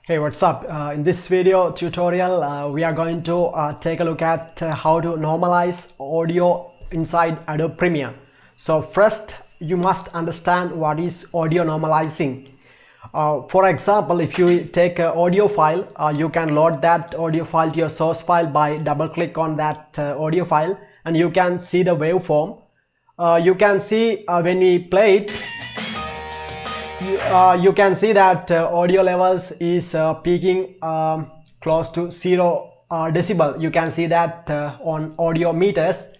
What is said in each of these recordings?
Hey, what's up? In this video tutorial, we are going to take a look at how to normalize audio inside Adobe Premiere. So first, you must understand what is audio normalizing. For example, if you take an audio file, you can load that audio file to your source file by double-click on that audio file, and you can see the waveform. You can see when we play it, you can see that audio levels is peaking close to 0 decibel. You can see that on audio meters.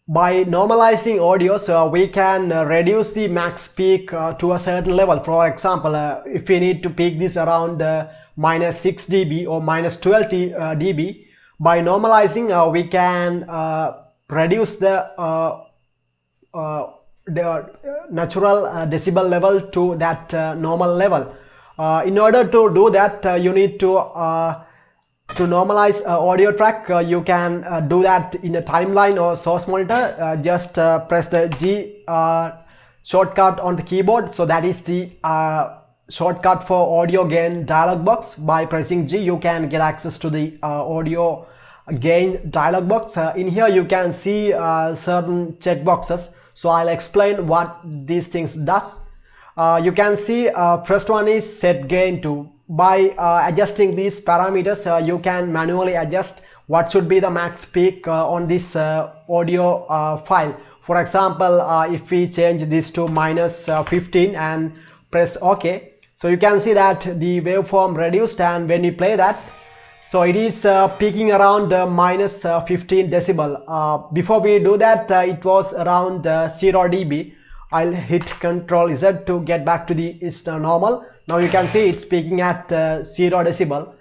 By normalizing audio, so we can reduce the max peak to a certain level. For example, if we need to peak this around minus 6 dB or minus 12 dB, by normalizing we can reduce the natural decibel level to that normal level. In order to do that, you need to normalize audio track. You can do that in a timeline or source monitor. Just press the G shortcut on the keyboard. So that is the shortcut for audio gain dialog box. By pressing G, you can get access to the audio gain dialog box. In here you can see certain checkboxes. So I'll explain what these things does. You can see first one is set gain to. By adjusting these parameters, you can manually adjust what should be the max peak on this audio file. For example, if we change this to minus 15 and press OK, so you can see that the waveform reduced, and when we play that, so it is peaking around minus 15 decibel. Before we do that, it was around 0 dB. I'll hit Ctrl Z to get back to the normal. Now you can see it's peaking at 0 decibel.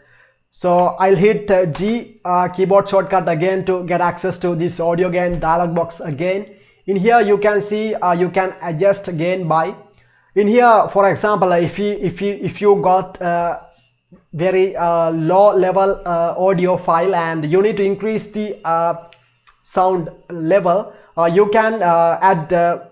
So I'll hit G keyboard shortcut again to get access to this audio gain dialog box again. In here you can see you can adjust gain by. In here, for example, if you got very low level audio file and you need to increase the sound level, you can add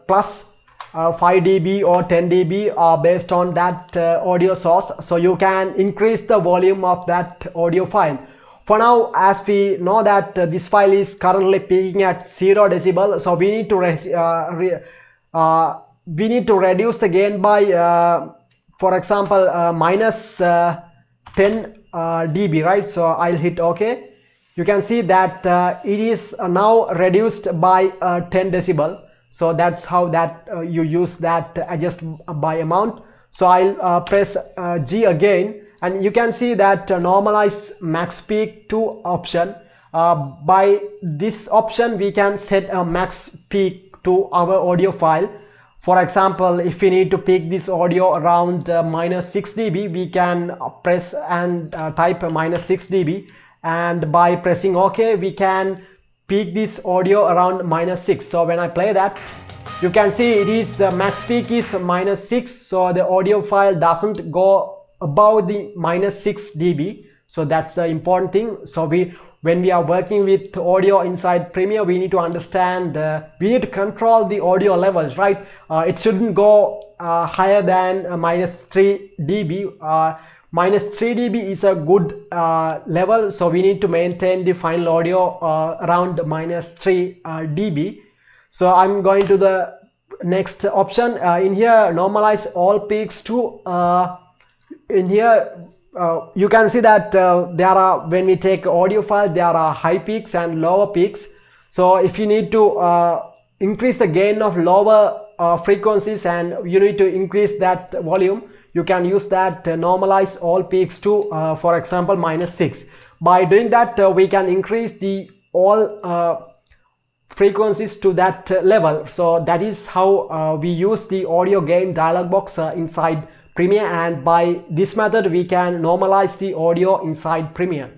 plus 5 dB or 10 dB based on that audio source. So you can increase the volume of that audio file. For now, as we know that this file is currently peaking at 0 decibel, so we need to reduce the gain by for example minus 10 dB, right? So I'll hit OK. You can see that it is now reduced by 10 decibel. So that's how that you use that adjust by amount. So I'll press G again, and you can see that normalize max peak to option. By this option we can set a max peak to our audio file. For example, if we need to peak this audio around minus 6 dB, we can press and type minus 6 dB, and by pressing OK we can peak this audio around minus 6. So when I play that, you can see it is the max peak is minus 6, so the audio file doesn't go above the minus 6 dB. So that's the important thing. So when we are working with audio inside Premiere, we need to understand, we need to control the audio levels, right? It shouldn't go higher than minus 3 dB. Minus 3 dB is a good level, so we need to maintain the final audio around minus 3 dB. So I'm going to the next option. In here, normalize all peaks to. In here, you can see that there are, when we take audio file, there are high peaks and lower peaks. So if you need to increase the gain of lower frequencies and you need to increase that volume, you can use that normalize all peaks to for example minus 6. By doing that, we can increase the all frequencies to that level. So that is how we use the audio gain dialog box inside Premiere, and by this method we can normalize the audio inside Premiere.